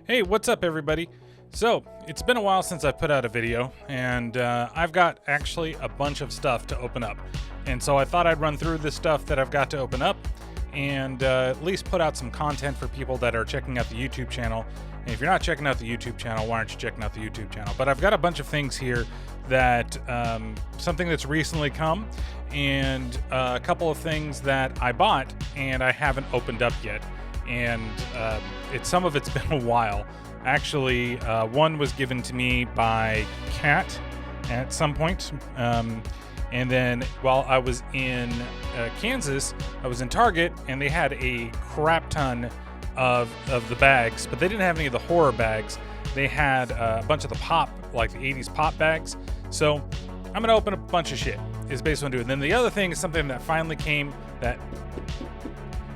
Hey, what's up everybody? So, it's been a while since I've put out a video, and I've got actually a bunch of stuff to open up. And so I thought I'd run through this stuff that I've got to open up, and at least put out some content for people that are checking out the YouTube channel. And if you're not checking out the YouTube channel, why aren't you checking out the YouTube channel? But I've got a bunch of things here that, something that's recently come, and a couple of things that I bought and I haven't opened up yet. And some of it's been a while. Actually, one was given to me by Kat at some point. And then while I was in Kansas, I was in Target, and they had a crap ton of the bags, but they didn't have any of the horror bags. They had a bunch of the pop, like the 80s pop bags. So I'm gonna open up a bunch of shit, is basically what I'm doing. Then the other thing is something that finally came that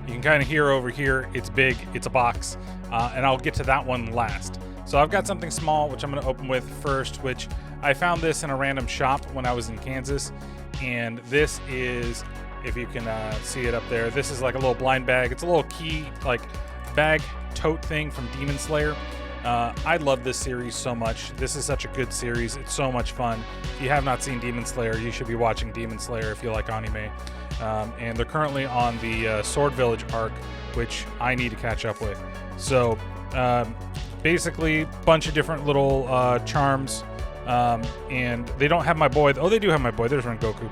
you can kind of hear over here. It's big, it's a box, and I'll get to that one last. So I've got something small, which I'm gonna open with first, which I found this in a random shop when I was in Kansas. And this is, if you can see it up there, this is like a little blind bag. It's a little key, like bag tote thing from Demon Slayer. I love this series so much. This is such a good series. It's so much fun. If you have not seen Demon Slayer, you should be watching Demon Slayer if you like anime. And they're currently on the Sword Village arc, which I need to catch up with. So basically, bunch of different little charms. And they don't have my boy. Oh, they do have my boy. There's Rengoku.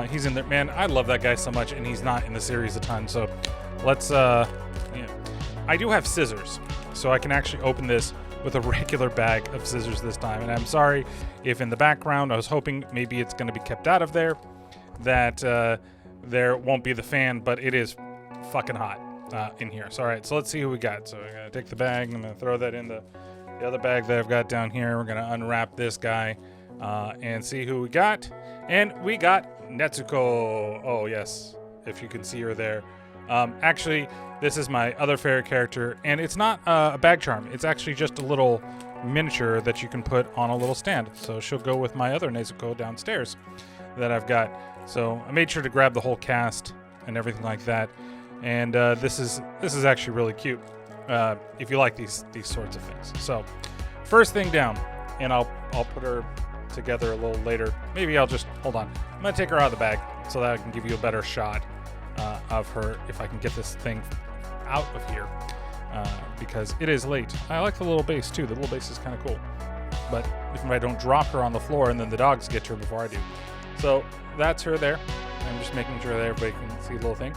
He's in there. Man, I love that guy so much, and he's not in the series a ton. So let's, yeah. I do have scissors, so I can actually open this with a regular bag of scissors this time. And I'm sorry if in the background, I was hoping maybe it's going to be kept out of there, that there won't be the fan, but it is fucking hot in here. So, all right, so let's see who we got. So I'm going to take the bag. I'm going to throw that in the other bag that I've got down here. We're going to unwrap this guy and see who we got. And we got Netsuko. Oh, yes, if you can see her there. Actually, this is my other favorite character, and it's not a bag charm. It's actually just a little miniature that you can put on a little stand. So she'll go with my other Nezuko downstairs that I've got. So I made sure to grab the whole cast and everything like that. And this is actually really cute if you like these sorts of things. So first thing down, and I'll put her together a little later. Maybe I'll just hold on. I'm gonna take her out of the bag so that I can give you a better shot of her if I can get this thing out of here, because it is late. I like the little base too. The little base is kind of cool, but if I don't drop her on the floor and then the dogs get to her before I do. So that's her there. I'm just making sure that everybody can see the little thing.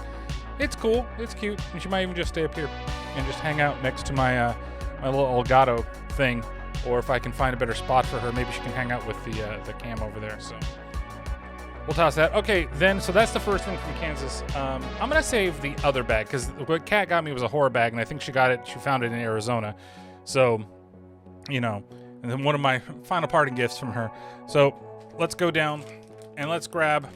It's cool, it's cute, and she might even just stay up here and just hang out next to my my little Elgato thing, or if I can find a better spot for her, maybe she can hang out with the cam over there. So we'll toss that. Okay, then, so that's the first thing from Kansas. I'm gonna save the other bag, because what Kat got me was a horror bag, and I think she found it in Arizona. So, you know, and then one of my final parting gifts from her. So let's go down and let's grab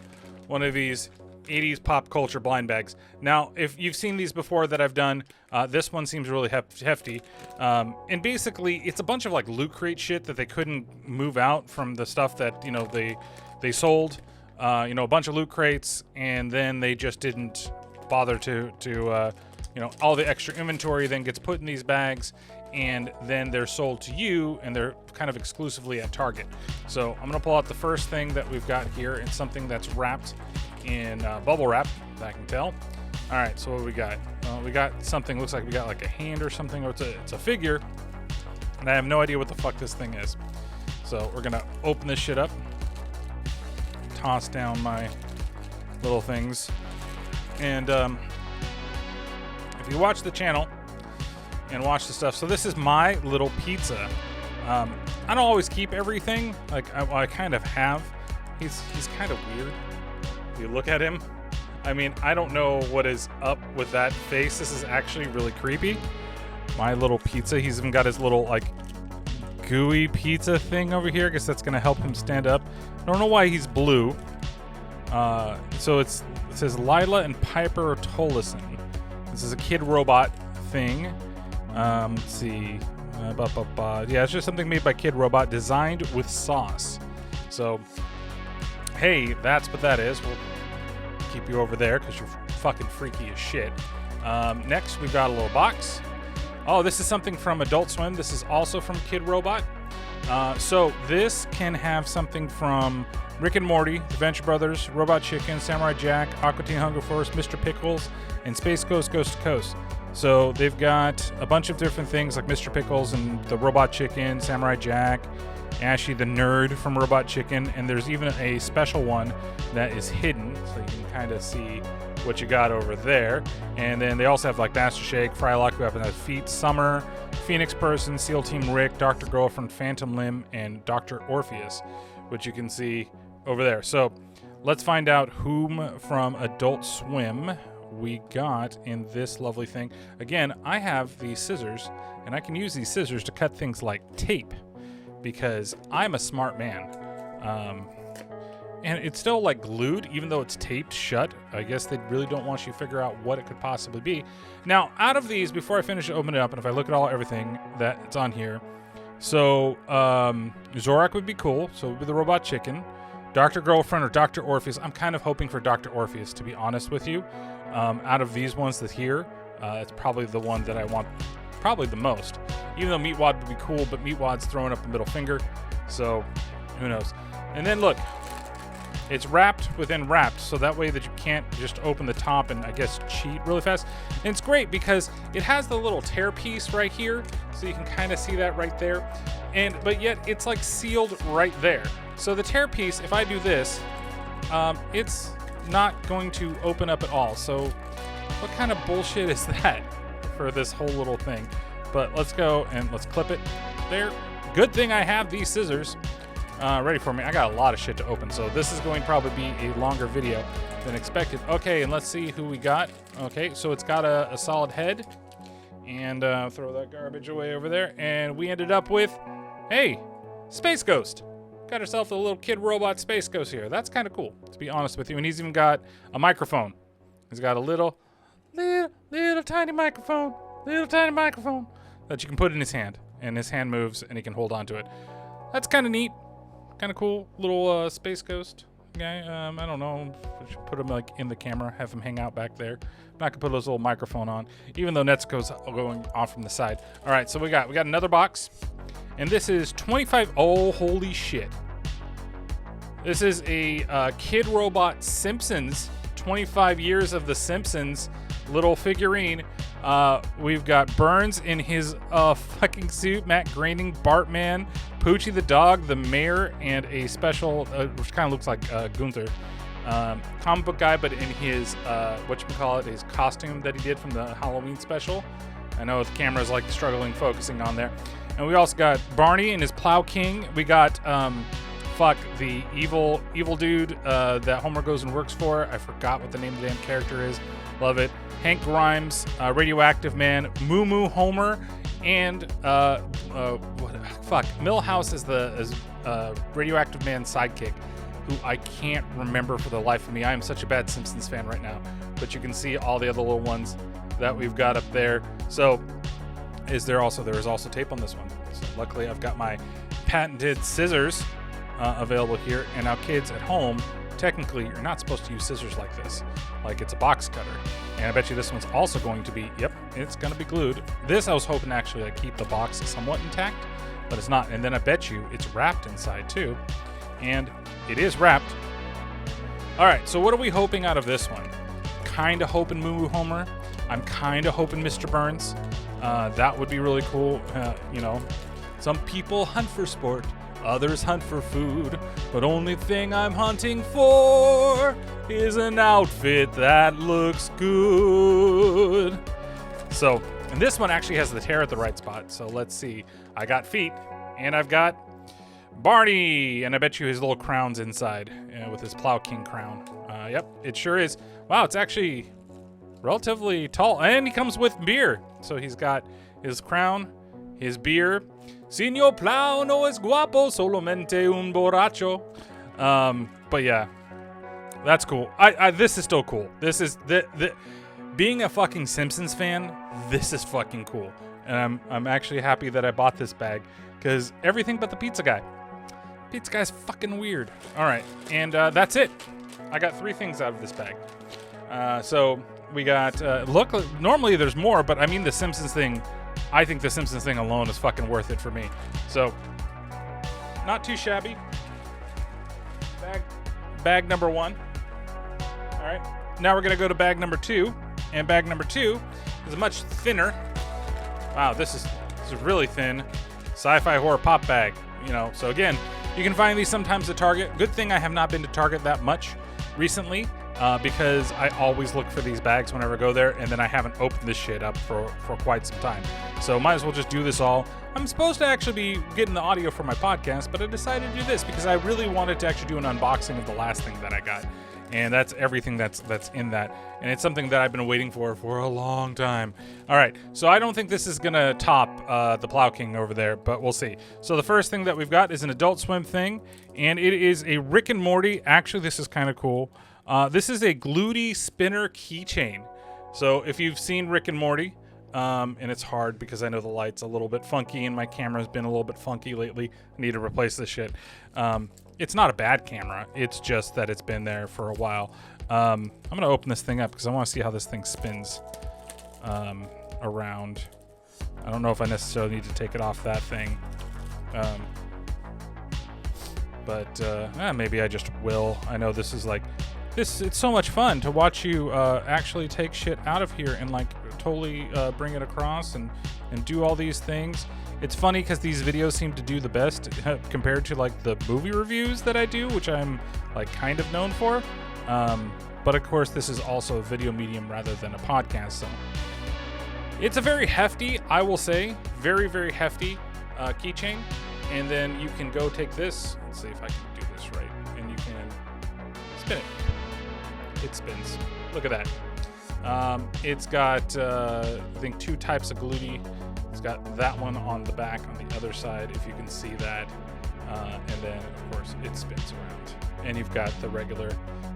one of these 80s pop culture blind bags. Now, if you've seen these before that I've done, this one seems really hefty. And basically, it's a bunch of like Loot Crate shit that they couldn't move out from the stuff that, you know, they sold. You know, a bunch of Loot Crates, and then they just didn't bother to you know, all the extra inventory then gets put in these bags, and then they're sold to you, and they're kind of exclusively at Target. So I'm gonna pull out the first thing that we've got here. It's something that's wrapped in bubble wrap, that I can tell. All right, so what do we got? We got something, looks like we got like a hand or something, or it's a figure, and I have no idea what the fuck this thing is. So we're gonna open this shit up, toss down my little things, and if you watch the channel and watch the stuff, so this is my little pizza. I don't always keep everything, like I kind of have. He's kind of weird. If you look at him, I mean, I don't know what is up with that face. This is actually really creepy. My little pizza. He's even got his little like gooey pizza thing over here. I guess that's gonna help him stand up. I don't know why he's blue. So it says Lila and Piper Tolleson. This is a kid robot thing. Let's see. Yeah, it's just something made by Kid Robot, designed with sauce. So, hey, that's what that is. We'll keep you over there because you're fucking freaky as shit. Next, we've got a little box. Oh, this is something from Adult Swim. This is also from Kid Robot. So this can have something from Rick and Morty, The Venture Brothers, Robot Chicken, Samurai Jack, Aqua Teen Hunger Force, Mr. Pickles, and Space Ghost Coast to Coast. So they've got a bunch of different things like Mr. Pickles and the Robot Chicken, Samurai Jack, Ashy the Nerd from Robot Chicken, and there's even a special one that is hidden, so you can kind of see what you got over there. And then they also have like Master Shake, Frylock, who happen to have Feet, Summer, Phoenix Person, SEAL Team Rick, Dr. Girlfriend, Phantom Limb, and Dr. Orpheus, which you can see over there. So let's find out whom from Adult Swim we got in this lovely thing. Again, I have these scissors, and I can use these scissors to cut things like tape, because I'm a smart man. And it's still like glued, even though it's taped shut. I guess they really don't want you to figure out what it could possibly be. Now, out of these, before I finish opening it up, and if I look at everything that's on here, so Zorak would be cool, so it would be the Robot Chicken. Dr. Girlfriend or Dr. Orpheus. I'm kind of hoping for Dr. Orpheus, to be honest with you. Out of these ones that here, it's probably the one that I want probably the most. Even though Meatwad would be cool, but Meatwad's throwing up the middle finger, so who knows. And then look, it's wrapped within wrapped, so that way that you can't just open the top and I guess cheat really fast. And it's great because it has the little tear piece right here, so you can kind of see that right there. But yet it's like sealed right there. So the tear piece, if I do this, it's not going to open up at all. So what kind of bullshit is that for this whole little thing? But let's go and let's clip it there. Good thing I have these scissors ready for me. I got a lot of shit to open, so this is going to probably be a longer video than expected. Okay, and let's see who we got. Okay, so it's got a solid head, and throw that garbage away over there. And we ended up with, hey, Space Ghost. Got herself a little Kid Robot Space Ghost here. That's kind of cool, to be honest with you. And he's even got a microphone. He's got a little tiny microphone, that you can put in his hand, and his hand moves, and he can hold on to it. That's kind of neat. Kind of cool little Space Ghost guy. I don't know, we should put him like in the camera, have him hang out back there. I'm not gonna put his little microphone on, even though Netsuko's going off from the side. All right, so we got another box, and this is 25. Oh, holy shit! This is a Kid Robot Simpsons 25 years of the Simpsons little figurine. We've got Burns in his fucking suit, Matt Groening, Bartman, Poochie the dog, the mayor, and a special, which kind of looks like Gunther, comic book guy, but in his, his costume that he did from the Halloween special. I know the camera's like struggling focusing on there. And we also got Barney and his Plow King. We got, the evil dude that Homer goes and works for. I forgot what the name of the damn character is. Love it. Hank Grimes, Radioactive Man, Moo Moo Homer, and Millhouse is Radioactive Man's sidekick, who I can't remember for the life of me. I am such a bad Simpsons fan right now. But you can see all the other little ones that we've got up there. So there is also tape on this one. So luckily I've got my patented scissors available here. And now kids at home, technically you're not supposed to use scissors like this, like it's a box cutter. And I bet you this one's also going to be, yep, it's going to be glued. This I was hoping to actually like keep the box somewhat intact, but it's not. And then I bet you it's wrapped inside too. And it is wrapped. All right, so what are we hoping out of this one? Kind of hoping Moo Moo Homer. I'm kind of hoping Mr. Burns. That would be really cool. You know, some people hunt for sport, others hunt for food, but only thing I'm hunting for is an outfit that looks good. So, and this one actually has the tear at the right spot. So let's see. I got feet, and I've got Barney, and I bet you his little crown's inside with his Plow King crown. Yep, it sure is. Wow, it's actually relatively tall, and he comes with beer. So he's got his crown, his beer. Señor Plow no es guapo, solamente un borracho. But yeah, that's cool. This is still cool. This is being a fucking Simpsons fan. This is fucking cool, and I'm actually happy that I bought this bag because everything but the pizza guy. Pizza guy's fucking weird. All right, and that's it. I got 3 things out of this bag. So we got look. Normally there's more, but I mean the Simpsons thing I think the Simpsons thing alone is fucking worth it for me. So, not too shabby. Bag number 1. All right. Now we're going to go to bag number 2. And bag number 2 is much thinner. Wow, this is really thin. Sci-fi horror pop bag. You know, so again, you can find these sometimes at Target. Good thing I have not been to Target that much recently, because I always look for these bags whenever I go there, and then I haven't opened this shit up for quite some time. So might as well just do this all. I'm supposed to actually be getting the audio for my podcast, but I decided to do this because I really wanted to actually do an unboxing of the last thing that I got. And that's everything that's in that. And it's something that I've been waiting for a long time. All right, so I don't think this is going to top the Plow King over there, but we'll see. So the first thing that we've got is an Adult Swim thing, and it is a Rick and Morty. Actually, this is kind of cool. This is a Gluty spinner keychain. So if you've seen Rick and Morty, and it's hard because I know the light's a little bit funky and my camera's been a little bit funky lately. I need to replace this shit. It's not a bad camera. It's just that it's been there for a while. I'm going to open this thing up because I want to see how this thing spins around. I don't know if I necessarily need to take it off that thing. But maybe I just will. I know this is like... It's so much fun to watch you actually take shit out of here and like totally bring it across and do all these things. It's funny because these videos seem to do the best compared to like the movie reviews that I do, which I'm like kind of known for. But of course, this is also a video medium rather than a podcast. So it's a very hefty, I will say, very, very hefty keychain. And then you can go take this. Let's see if I can do this right. And you can spin it. It spins. Look at that. It's got, I think, 2 types of Gluty. It's got that one on the back on the other side, if you can see that. And then, of course, it spins around. And you've got the regular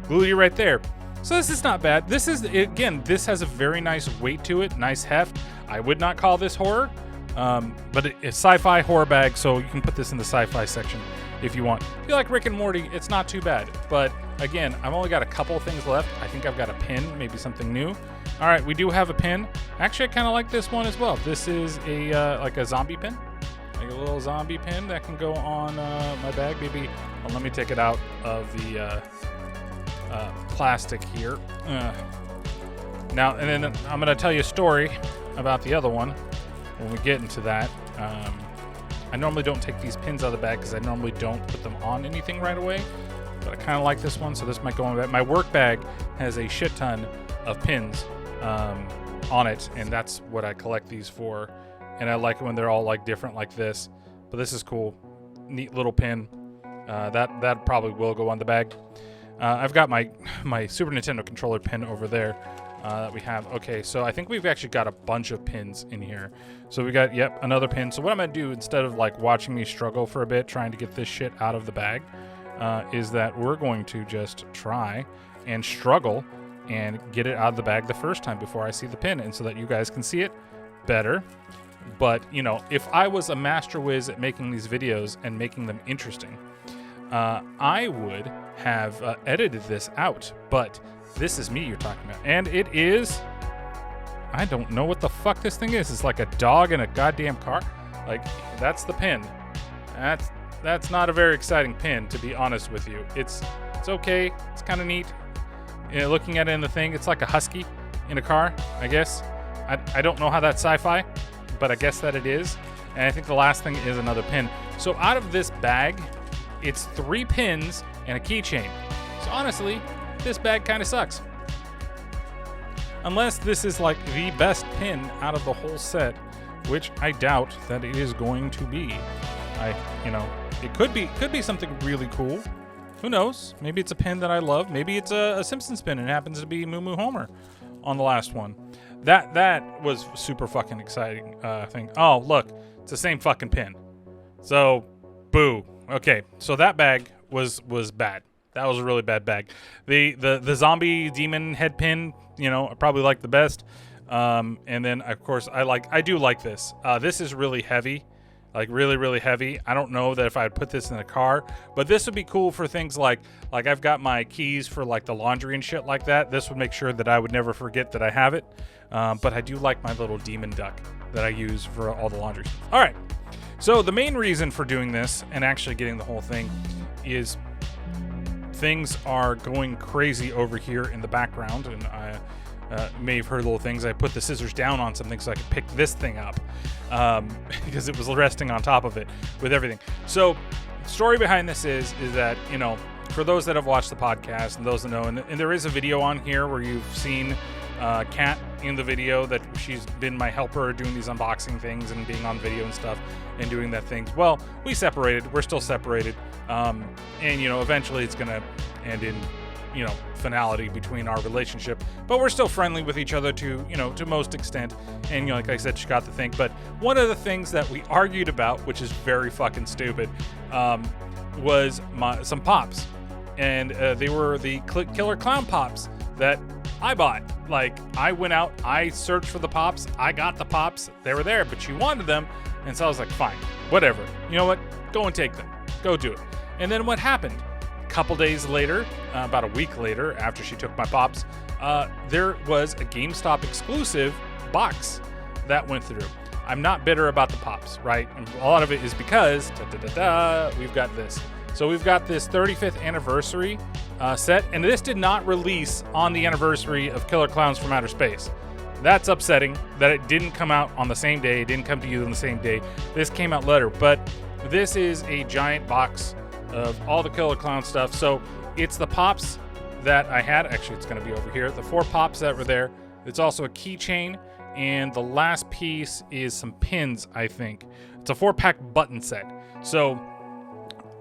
Gluty right there. So this is not bad. This is, again, this has a very nice weight to it, nice heft. I would not call this horror, but it's sci-fi horror bag, so you can put this in the sci-fi section if you want. If you like Rick and Morty, it's not too bad. But again, I've only got a couple things left. I think I've got a pin, maybe something new. All right, we do have a pin. Actually, I kind of like this one as well. This is a like a zombie pin, like a little zombie pin that can go on my bag. Maybe let me take it out of the plastic here. Now, and then I'm going to tell you a story about the other one when we get into that. I normally don't take these pins out of the bag because I normally don't put them on anything right away. But I kind of like this one, so this might go in my bag. My work bag has a shit ton of pins on it, and that's what I collect these for. And I like it when they're all like different like this. But this is cool. Neat little pin. That probably will go on the bag. I've got my Super Nintendo controller pin over there that we have. Okay, so I think we've actually got a bunch of pins in here. So we got, yep, another pin. So what I'm going to do, instead of like watching me struggle for a bit trying to get this shit out of the bag, is that we're going to just try and struggle and get it out of the bag the first time before I see the pin, and so that you guys can see it better. But, you know, if I was a master whiz at making these videos and making them interesting, I would have edited this out. But this is me you're talking about. And it is... I don't know what the fuck this thing is. It's like a dog in a goddamn car. Like, that's the pin. That's not a very exciting pin, to be honest with you. It's okay. It's kind of neat. You know, looking at it in the thing, it's like a husky in a car, I guess. I don't know how that's sci-fi, but I guess that it is. And I think the last thing is another pin. So out of this bag, it's 3 pins and a keychain. So honestly, this bag kind of sucks. Unless this is like the best pin out of the whole set, which I doubt that it is going to be. It could be something really cool. Who knows? Maybe it's a pin that I love. Maybe it's a Simpsons pin and it happens to be Moo Moo Homer on the last one. That was super fucking exciting thing. Oh, look, it's the same fucking pin. So, boo. Okay, so that bag was bad. That was a really bad bag. The zombie demon head pin, you know, I probably like the best. And then of course I do like this. This is really heavy. Like really, really heavy. I don't know that if I'd put this in a car, but this would be cool for things like I've got my keys for like the laundry and shit like that. This would make sure that I would never forget that I have it. But I do like my little demon duck. that I use for all the laundry stuff. All right. So the main reason for doing this and actually getting the whole thing is things are going crazy over here in the background, and I may have heard little things. I put the scissors down on something so I could pick this thing up because it was resting on top of it with everything. So the story behind this is that, you know, for those that have watched the podcast and those that know, and there is a video on here where you've seen Kat in the video, that she's been my helper doing these unboxing things and being on video and stuff and doing that things. Well, we separated. We're still separated. And, you know, eventually it's going to end in, you know, finality between our relationship, but we're still friendly with each other to, you know, to most extent. And, you know, like I said, she got the thing. But one of the things that we argued about, which is very fucking stupid, was some pops. And they were the Killer Clown pops that I bought. Like, I went out, I searched for the pops, I got the pops, they were there, but she wanted them, and so I was like, fine, whatever. You know what? Go and take them. Go do it. And then what happened? A couple days later, about a week later, after she took my pops, there was a GameStop exclusive box that went through. I'm not bitter about the pops, right? And a lot of it is because, we've got this. So we've got this 35th anniversary set, and this did not release on the anniversary of Killer Klowns from Outer Space. That's upsetting that it didn't come out on the same day. It didn't come to you on the same day. This came out later, but this is a giant box of all the Killer Clown stuff. So it's the pops that I had. Actually, it's going to be over here. The 4 pops that were there. It's also a keychain, and the last piece is some pins, I think. It's a 4-pack button set. So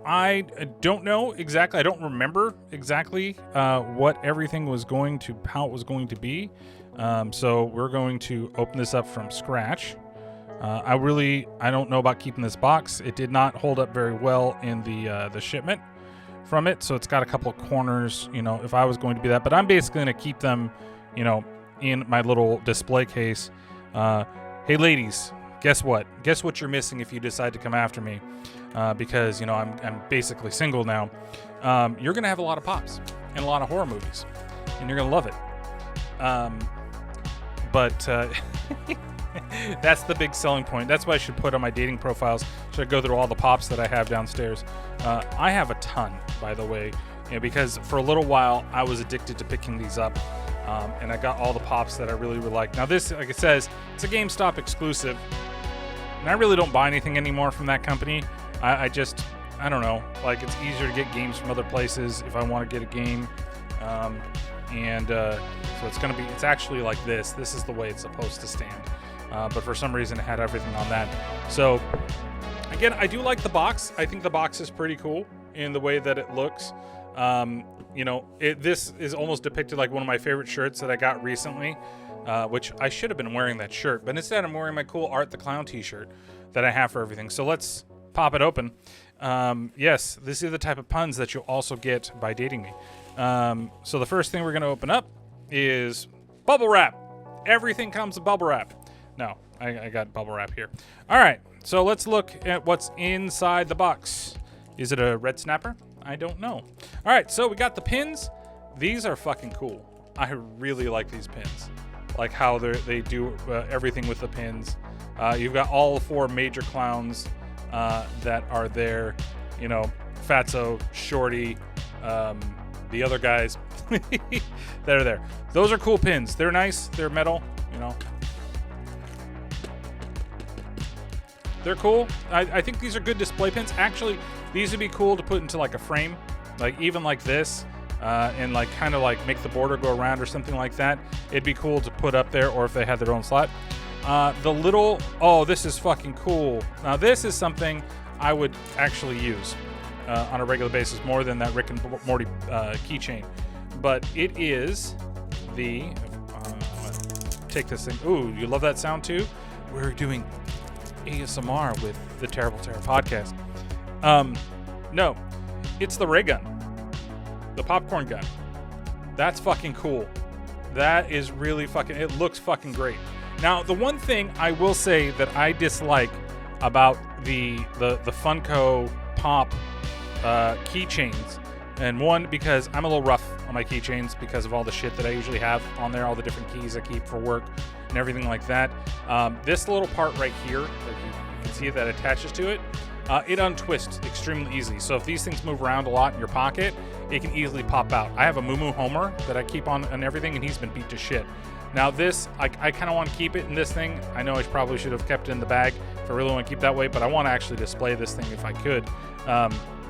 I don't know exactly. I don't remember exactly what everything was going to, how it was going to be. So we're going to open this up from scratch. I don't know about keeping this box. It did not hold up very well in the shipment from it. So it's got a couple of corners, you know, if I was going to be that, but I'm basically going to keep them, you know, in my little display case. Hey ladies, guess what? Guess what you're missing if you decide to come after me? Because, you know, I'm basically single now. You're going to have a lot of pops and a lot of horror movies, and you're going to love it. But that's the big selling point. That's what I should put on my dating profiles. Should I go through all the pops that I have downstairs? I have a ton, by the way, you know, because for a little while I was addicted to picking these up. And I got all the pops that I really like. Now this, like it says, it's a GameStop exclusive, and I really don't buy anything anymore from that company. I don't know, like, it's easier to get games from other places if I want to get a game. So it's actually like this. This is the way it's supposed to stand. But for some reason it had everything on that. So again, I do like the box. I think the box is pretty cool in the way that it looks. You know, this is almost depicted like one of my favorite shirts that I got recently, which I should have been wearing that shirt, but instead I'm wearing my cool Art the Clown t-shirt that I have for everything. So let's pop it open. Yes, this is the type of puns that you'll also get by dating me. So the first thing we're going to open up is bubble wrap. Everything comes with bubble wrap. No, I got bubble wrap here. All right, so let's look at what's inside the box. Is it a red snapper? I don't know. All right, so we got the pins. These are fucking cool. I really like these pins. Like how they do everything with the pins. You've got all 4 major clowns that are there. You know, Fatso, Shorty, the other guys that are there. Those are cool pins. They're nice. They're metal, you know. They're cool. I think these are good display pins. Actually, these would be cool to put into like a frame, like even like this, and like kind of like make the border go around or something like that. It'd be cool to put up there, or if they had their own slot. This is fucking cool. Now this is something I would actually use on a regular basis more than that Rick and Morty keychain. But it is the, take this thing. Ooh, you love that sound too? We're doing ASMR with the Terrible Terror podcast. No, it's the ray gun, the popcorn gun. That's fucking cool. That is really fucking, it looks fucking great. Now, the one thing I will say that I dislike about the Funko Pop keychains, and one, because I'm a little rough on my keychains because of all the shit that I usually have on there, all the different keys I keep for work and everything like that. This little part right here, like you can see that attaches to it, it untwists extremely easily. So if these things move around a lot in your pocket, it can easily pop out. I have a Moo Moo Homer that I keep on and everything, and he's been beat to shit. Now this, I kind of want to keep it in this thing. I know I probably should have kept it in the bag if I really want to keep that way, but I want to actually display this thing if I could.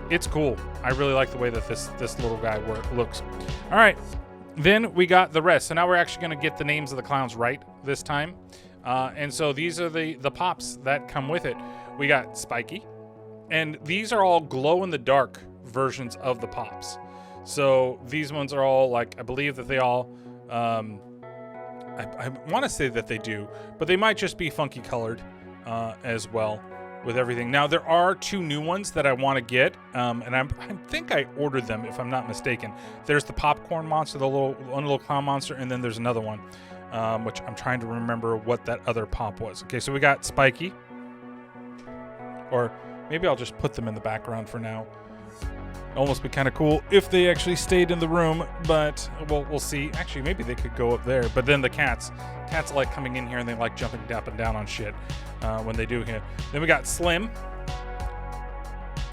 It's cool. I really like the way that this little guy looks. All right, then we got the rest. So now we're actually going to get the names of the clowns right this time. And so these are the pops that come with it. We got Spiky, and these are all glow-in-the-dark versions of the pops. So these ones are all like, I believe that they all, I want to say that they do, but they might just be funky colored as well with everything. Now there are 2 new ones that I want to get, and I think I ordered them if I'm not mistaken. There's the popcorn monster, the little clown monster, and then there's another one, which I'm trying to remember what that other pop was. Okay, so we got Spiky, or maybe I'll just put them in the background for now. Almost be kind of cool if they actually stayed in the room, but we'll see. Actually, maybe they could go up there. But then the cats like coming in here, and they like jumping up and down on shit when they do here. Then we got Slim.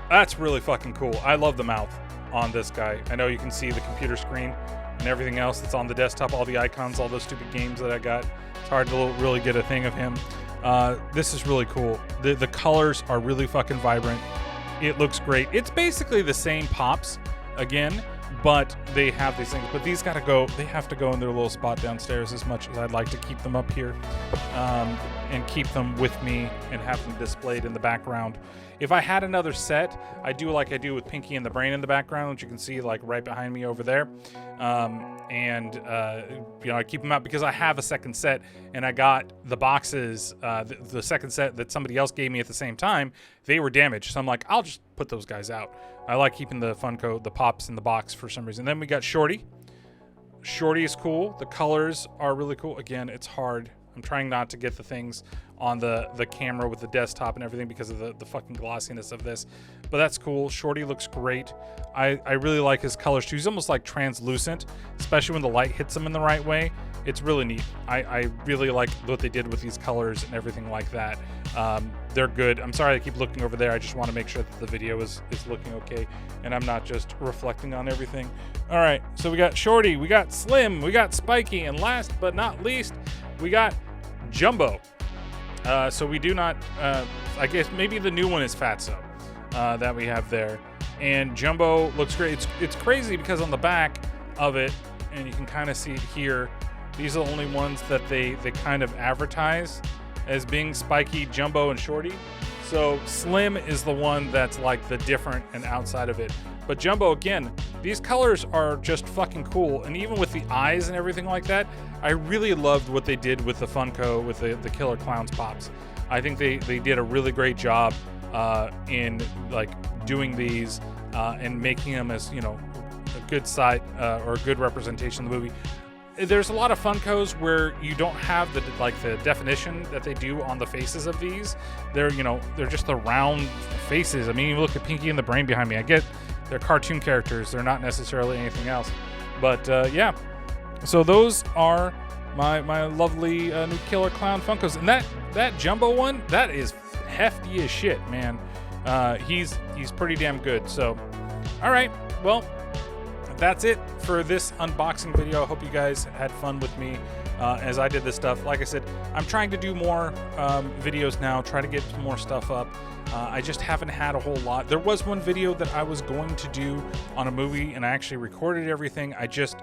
That's really fucking cool. I love the mouth on this guy. I know you can see the computer screen and everything else that's on the desktop, all the icons, all those stupid games that I got. It's hard to really get a thing of him. This is really cool. The colors are really fucking vibrant. It looks great. It's basically the same pops again, but they have these things. But these gotta go. They have to go in their little spot downstairs. As much as I'd like to keep them up here and keep them with me and have them displayed in the background. If I had another set, I do like I do with Pinky and the Brain in the background, which you can see like right behind me over there. I keep them out because I have a second set, and I got the boxes, the second set that somebody else gave me at the same time. They were damaged, so I'm like, I'll just put those guys out. I like keeping the Funko, the pops in the box for some reason. Then we got Shorty. Shorty is cool. The colors are really cool. Again, it's hard. I'm trying not to get the things on the camera with the desktop and everything because of the fucking glossiness of this. But that's cool. Shorty looks great. I really like his colors too. He's almost like translucent, especially when the light hits him in the right way. It's really neat. I really like what they did with these colors and everything like that. They're good. I'm sorry I keep looking over there. I just want to make sure that the video is looking okay and I'm not just reflecting on everything. All right, so we got Shorty, we got Slim, we got Spiky, and last but not least, we got Jumbo. So we do not, I guess maybe the new one is Fatso that we have there. And Jumbo looks great. It's crazy because on the back of it, and you can kind of see it here, these are the only ones that they kind of advertise as being Spiky, Jumbo, and Shorty. So Slim is the one that's like the different and outside of it. But Jumbo, again, these colors are just fucking cool. And even with the eyes and everything like that, I really loved what they did with the Funko, with the Killer Klowns pops. I think they did a really great job in like doing these and making them as, you know, a good side or a good representation of the movie. There's a lot of Funkos where you don't have the definition that they do on the faces of these. They're just the round faces. I mean, you look at Pinky and the Brain behind me. I get they're cartoon characters. They're not necessarily anything else. But yeah, so those are my lovely new Killer Clown Funkos. And that Jumbo one, that is hefty as shit, man. He's pretty damn good. So, all right, well, that's it for this unboxing video. I hope you guys had fun with me as I did this stuff. Like I said, I'm trying to do more videos now, try to get some more stuff up. I just haven't had a whole lot. There was one video that I was going to do on a movie, and I actually recorded everything. I just,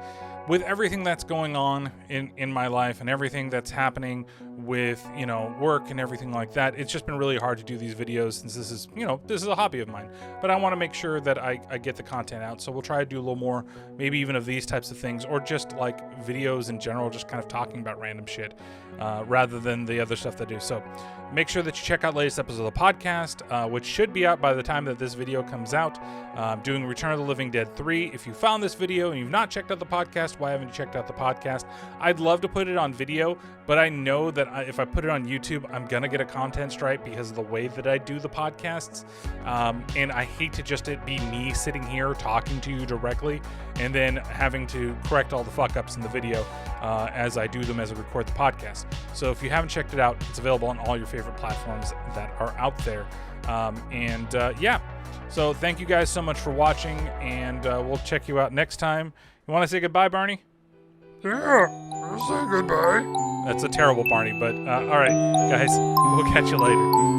with everything that's going on in my life and everything that's happening with, you know, work and everything like that, it's just been really hard to do these videos since this is, you know, this is a hobby of mine. But I want to make sure that I get the content out. So we'll try to do a little more, maybe even of these types of things, or just like videos in general, just kind of talking about random shit rather than the other stuff that I do. So make sure that you check out latest episodes of the podcast, which should be out by the time that this video comes out. Doing Return of the Living Dead 3. If you found this video and you've not checked out the podcast, Why haven't you checked out the podcast? I'd love to put it on video, but I know that if I put it on YouTube, I'm going to get a content strike because of the way that I do the podcasts. And I hate to just it be me sitting here talking to you directly and then having to correct all the fuck-ups in the video as I do them as I record the podcast. So if you haven't checked it out, it's available on all your favorite platforms that are out there. Yeah. So thank you guys so much for watching, and we'll check you out next time. You want to say goodbye, Barney? Yeah, I'll say goodbye. That's a terrible Barney, but all right, guys, we'll catch you later.